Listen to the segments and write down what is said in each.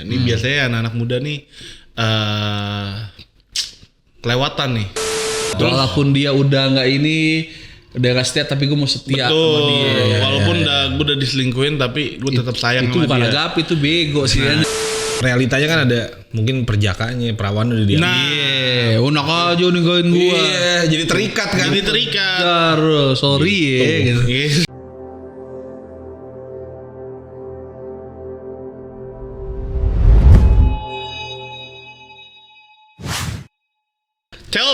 Ini biasanya anak-anak muda nih kelewatan nih. Walaupun dia udah nggak udah gak setia, tapi gue mau setia sama dia. Walaupun gue udah diselingkuhin, tapi gue tetap sayang itu sama bukan dia. agape, itu bego sih kan. Realitanya kan ada mungkin perjakanya, perawan udah dia. Iya, enak aja ninggalin gua. Iya, jadi terikat kan. Jadi terikat. Darul, sorry ya gitu. Yes.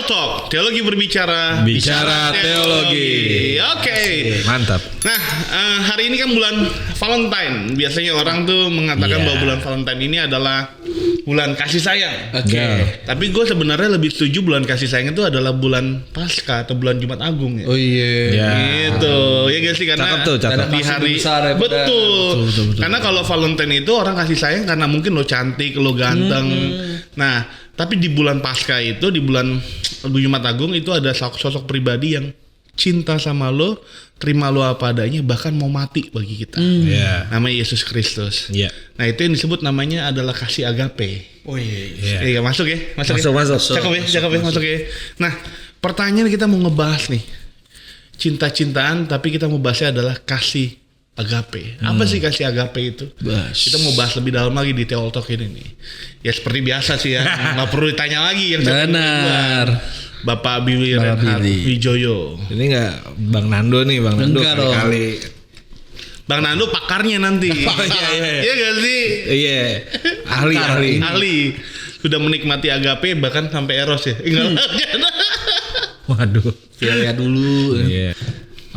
Talk, teologi berbicara. Bicara teologi. Oke. Mantap. Nah, hari ini kan bulan Valentine. Biasanya orang tuh mengatakan bahwa bulan Valentine ini adalah bulan kasih sayang. Oke. Tapi gue sebenarnya lebih setuju bulan kasih sayang itu adalah bulan Paskah atau bulan Jumat Agung ya. Oh iya. Gitu. Ya guys sih, karena Cakep tuh, cakep. di hari besar ya, betul. betul. Karena kalau Valentine itu orang kasih sayang karena mungkin lo cantik, lo ganteng. Nah, tapi di bulan Paskah itu, di bulan Jumat Agung itu ada sosok pribadi yang cinta sama lo, terima lo apa adanya, bahkan mau mati bagi kita. Iya. Namanya Yesus Kristus. Iya. Nah, itu yang disebut namanya adalah kasih agape. Oh iya. Iya, masuk ya? Masuk. Cakep ya, masuk ya. Nah, pertanyaan kita mau ngebahas nih. Cinta-cintaan, tapi kita mau bahasnya adalah kasih agape. Apa sih kasih agape itu? Kita mau bahas lebih dalam lagi di Teol Talk ini nih. Ya seperti biasa sih ya, nggak perlu ditanya lagi yang Benar. Bapak Billy Renhard Wijoyo. Ini enggak Bang Nando nih, Bang Nando Enggak dong. kali. Bang Nando pakarnya nanti. iya. Iya gak sih? Iya. Ahli. Sudah menikmati agape bahkan sampai eros ya. Waduh. Filia dulu. Iya.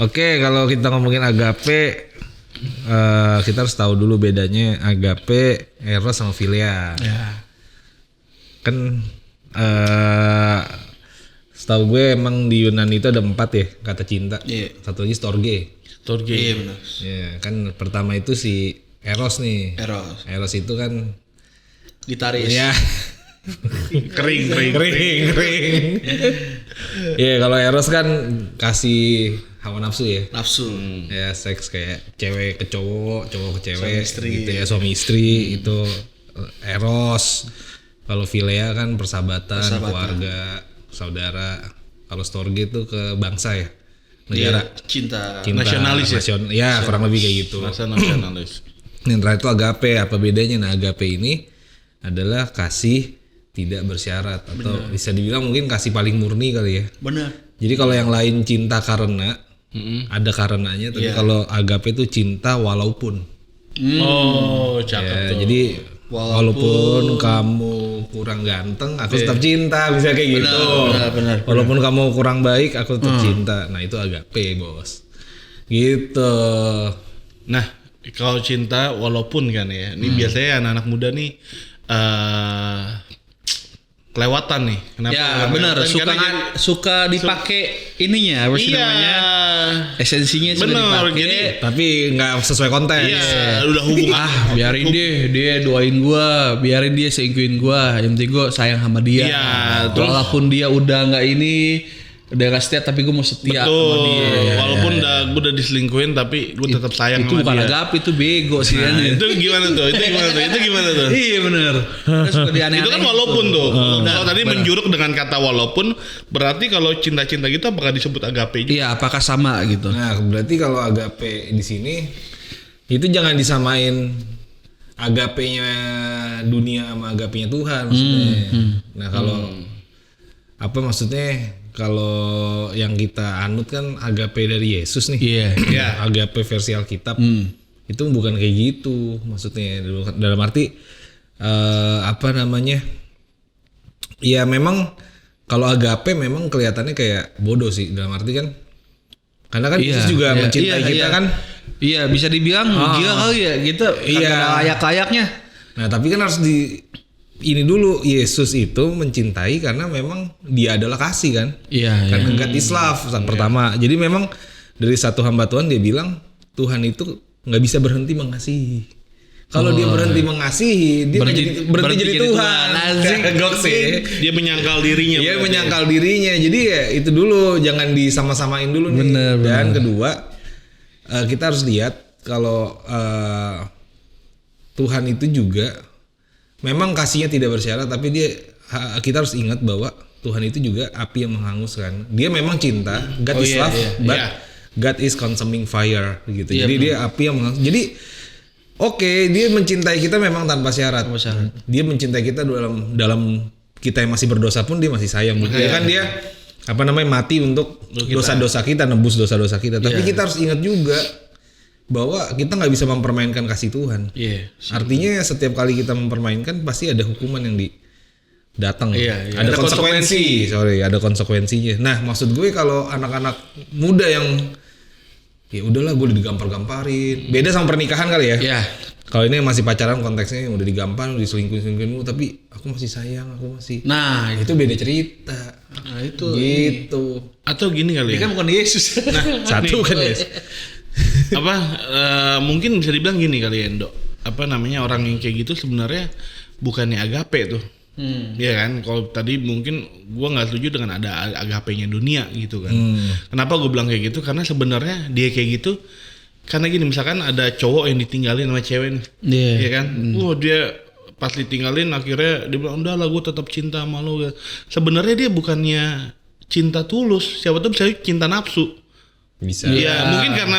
Oke, kalau kita ngomongin agape, kita harus tahu dulu bedanya agape, eros sama philia. Ya. Kan setahu gue emang di Yunani itu ada 4 ya kata cinta. Iya. Satu lagi storge. Iya benar. Ya, kan pertama itu si eros nih. Eros itu kan Gitaris. ya kering. Iya, kalau eros kan kasih hawa nafsu ya. Nafsu. Ya, seks kayak cewek ke cowok, cowok ke cewek, Suami istri. gitu ya, suami istri itu eros. Kalau philia kan persahabatan, keluarga, saudara. Kalau storge itu ke bangsa ya, negara. Cinta. Nasionalis ya? Ya, kurang lebih kayak gitu. Masa nasionalis. Yang terakhir itu agape. Apa bedanya? Nah, agape ini adalah kasih tidak bersyarat atau bisa dibilang mungkin kasih paling murni kali ya. Benar. Jadi kalau yang lain cinta karena ada karenanya, tapi kalau agape itu cinta walaupun. Oh, cakep Ya, tuh. jadi walaupun kamu kurang ganteng, aku tetap cinta, bisa kayak gitu. Benar. Walaupun kamu kurang baik, aku tetap cinta. Nah, itu agape, bos. Gitu. Nah, kalau cinta walaupun kan ya. Ini biasanya anak-anak muda nih kelewatan nih. Kenapa? Ya benar. Suka dipakai ininya, apa sih namanya? Esensinya sudah Benar. dipakai. Jadi Tapi nggak sesuai konten. iya, udah hubungan. Biarin dia doain gua, biarin dia selingkuhin gua, yang penting gua sayang sama dia. Iya, terus- Walaupun dia udah nggak udah gak setia, tapi gua mau setia sama dia. Walaupun gue udah diselingkuhin, tapi gue tetap sayang Itu sama bukan dia. agape, itu bego sih kan. Itu gimana tuh? Itu gimana tuh? Iya benar. Itu kan walaupun tuh. Kalau tadi menjuruk dengan kata walaupun, berarti kalau cinta-cinta gitu apakah disebut agape juga? Iya, apakah sama gitu? Nah, berarti kalau agape di sini itu jangan disamain agapenya dunia sama agapenya Tuhan maksudnya. Nah, kalau apa maksudnya? Kalau yang kita anut kan agape dari Yesus nih. Iya. Agape versi Alkitab. Itu bukan kayak gitu maksudnya. Dalam arti apa namanya? Ya memang kalau agape memang kelihatannya kayak bodoh sih, dalam arti kan karena kan Yesus juga mencintai kita kan. Iya, bisa dibilang gila kali ya kita. Iya. Layak-layaknya. Nah, tapi kan harus ini dulu, Yesus itu mencintai karena memang dia adalah kasih kan. Iya. Karena God is love pertama. Jadi memang dari satu hamba Tuhan dia bilang Tuhan itu nggak bisa berhenti mengasihi. Kalau dia berhenti mengasihi, dia berhenti jadi Tuhan. Gok sih. Dia menyangkal dirinya. Dia menyangkal dirinya. Jadi ya itu dulu, jangan disama-samain dulu nih. Dan kedua, kita harus lihat kalau Tuhan itu juga memang kasihnya tidak bersyarat, tapi kita harus ingat bahwa Tuhan itu juga api yang menghanguskan. Dia memang cinta, God is love, but God is consuming fire gitu. Jadi dia api yang menghanguskan. Jadi dia mencintai kita memang tanpa syarat. Dia mencintai kita dalam kita yang masih berdosa pun dia masih sayang. Dia mati untuk dosa-dosa kita, nebus dosa-dosa kita. Tapi kita harus ingat juga bahwa kita nggak bisa mempermainkan kasih Tuhan. Artinya setiap kali kita mempermainkan pasti ada hukuman yang datang. Ada konsekuensinya. Nah, maksud gue kalau anak-anak muda yang ya udahlah gue udah digampar-gamparin. Beda sama pernikahan kali ya. Kalau ini masih pacaran konteksnya udah digampar, diselingkuhin, tapi aku masih sayang, aku masih. Nah, itu beda cerita. Nah, itu gitu. Atau gini kali ya. Ini kan bukan Yesus. Nah, satu kan Yesus. Mungkin bisa dibilang gini kali ya, Endo. Orang yang kayak gitu sebenarnya bukannya agape tuh. Iya kan, kalau tadi mungkin gue nggak setuju dengan ada agapenya dunia gitu kan. Kenapa gue bilang kayak gitu? Karena sebenarnya dia kayak gitu karena gini, misalkan ada cowok yang ditinggalin sama cewek, iya kan? Dia pas ditinggalin akhirnya dia bilang udah lah gue tetap cinta sama lo. Sebenarnya dia bukannya cinta tulus, siapa tuh bisa cinta nafsu. Bisa. Ya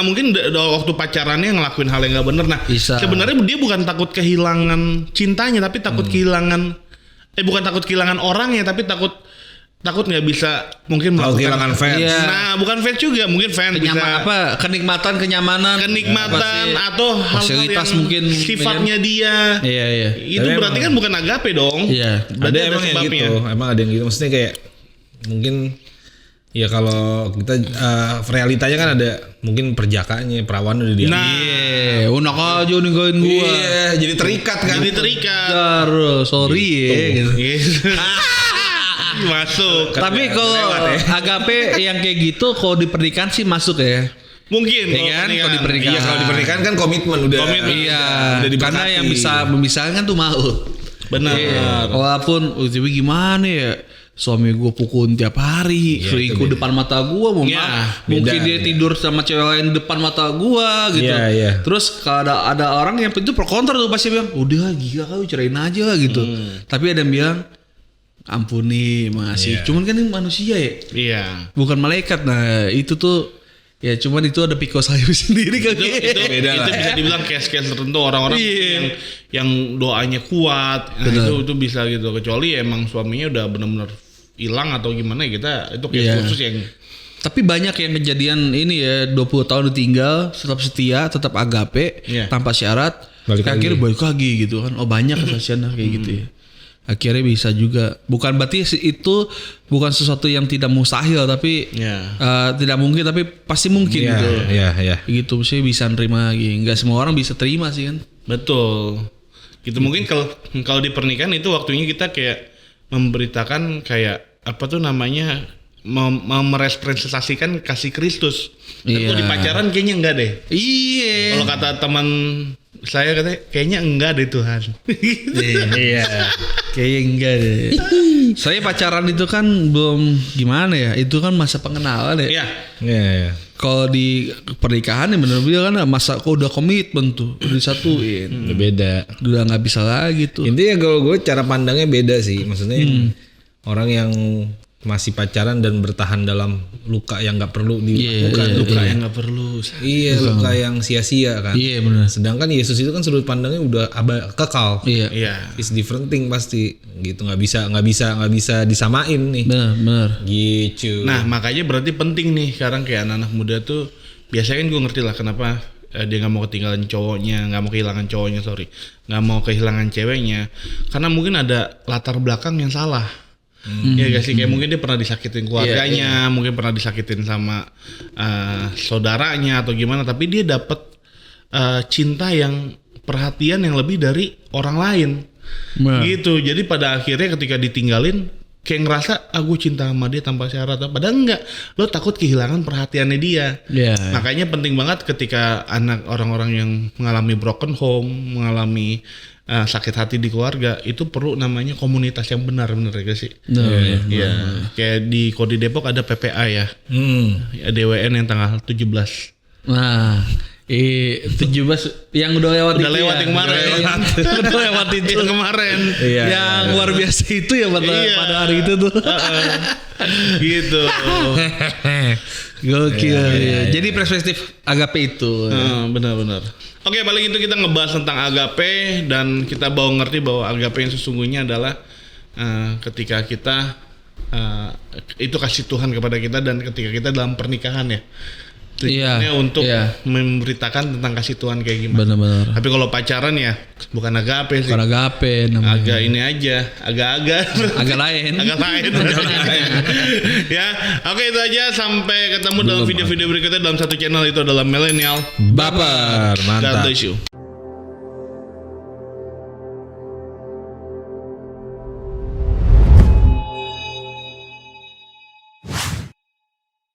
mungkin waktu pacarannya ngelakuin hal yang nggak bener. Nah sebenarnya dia bukan takut kehilangan cintanya, tapi takut bukan takut kehilangan orangnya, tapi takut nggak bisa mungkin kehilangan fans. Nah bukan fans juga, mungkin fans bisa kenyamanan atau hal-hal yang mungkin sifatnya dia. Itu tapi berarti kan bukan agape dong. Ada emang yang gitu. Emang ada yang gitu. Maksudnya kayak mungkin ya kalau kita realitanya kan ada mungkin perjakanya, perawan udah dia. Unak aja ninggalin gua. Jadi terikat kan. Sorry gitu. Masuk. Tapi kalau agape yang kayak gitu kalau di pernikahan sih masuk ya. Mungkin kalau di pernikahan. Iya, kalau di pernikahan kan komitmen udah. Karena yang bisa memisahkan tuh maut. Benar. Walaupun tapi gimana ya? Suami gue pukulin tiap hari, selingkuh depan mata gue, mungkin dia tidur sama cewek lain depan mata gue gitu. Terus kalau ada orang yang itu pro kontra tuh pasti bilang, udah gila kau cerain aja gitu. Tapi ada yang bilang, ampuni masih, cuman kan ini manusia ya, bukan malaikat. Nah itu tuh ya cuman itu ada pikul sayur sendiri kan. Itu bisa dibilang case-case tertentu orang-orang yang doanya kuat. Nah, itu bisa gitu, kecuali emang suaminya udah benar-benar hilang atau gimana kita itu kayak khusus yang. Tapi banyak yang kejadian ini ya 20 tahun ditinggal tetap setia, tetap agape tanpa syarat, akhirnya balik lagi gitu kan. Banyak kesaksian kayak gitu ya. Akhirnya bisa juga. Bukan berarti itu bukan sesuatu yang tidak mustahil, tapi tidak mungkin, tapi pasti mungkin gitu. Gitu sih bisa nerima lagi. Enggak semua orang bisa terima sih kan. Betul. Gitu mungkin kalau di pernikahan itu waktunya kita kayak memberitakan kayak merepresentasikan kasih Kristus. Kalau di pacaran kayaknya enggak deh. Kalau kata teman saya katanya kayaknya enggak deh Tuhan. Kayaknya enggak deh. Saya pacaran itu kan belum gimana ya. Itu kan masa pengenalan ya. Iya. Kalau di pernikahan ya bener-bener kan masa kok udah komitmen tuh, udah disatuin. Udah beda. Udah nggak bisa lagi tuh. Intinya kalau gue cara pandangnya beda sih. Maksudnya orang yang masih pacaran dan bertahan dalam luka yang nggak perlu luka yang nggak perlu. Luka yang sia-sia kan. Benar. Sedangkan Yesus itu kan sudut pandangnya udah kekal. It's different thing pasti gitu, nggak bisa disamain nih. Benar. Gitu. Nah makanya berarti penting nih sekarang kayak anak-anak muda tuh biasanya kan gue ngerti lah kenapa dia nggak mau ketinggalan cowoknya, nggak mau kehilangan cowoknya, nggak mau kehilangan ceweknya, karena mungkin ada latar belakang yang salah. Ya gak sih, kayak mungkin dia pernah disakitin keluarganya, mungkin pernah disakitin sama saudaranya atau gimana, tapi dia dapat cinta yang perhatian yang lebih dari orang lain. Gitu. Jadi pada akhirnya ketika ditinggalin kayak ngerasa gue cinta sama dia tanpa syarat, padahal enggak, lo takut kehilangan perhatiannya dia. Makanya penting banget ketika orang-orang yang mengalami broken home, mengalami sakit hati di keluarga, itu perlu namanya komunitas yang benar ya sih. Kayak di Depok ada PPA ya. DWN yang tanggal 17. Nah, 17 yang udah lewat Udah lewat yang kemarin. Udah lewat itu yang kemarin. Iya. Yang luar biasa itu ya pada hari itu tuh. Gitu. Gokil. Jadi perspektif agape itu. Benar-benar. Oke, paling itu kita ngebahas tentang agape dan kita bawa ngerti bahwa agape yang sesungguhnya adalah ketika kita itu kasih Tuhan kepada kita dan ketika kita dalam pernikahan ya. Tujuannya untuk memberitakan tentang kasih Tuhan kayak gimana. Benar-benar. Tapi kalau pacaran ya bukan agape sih. Bukan agape namanya. Agak ini aja, agak-agak. Agak lain. Agak lain. Ya, oke itu aja. Sampai ketemu dalam video-video berikutnya dalam satu channel itu adalah Millennial Baper, God mantap. bless you.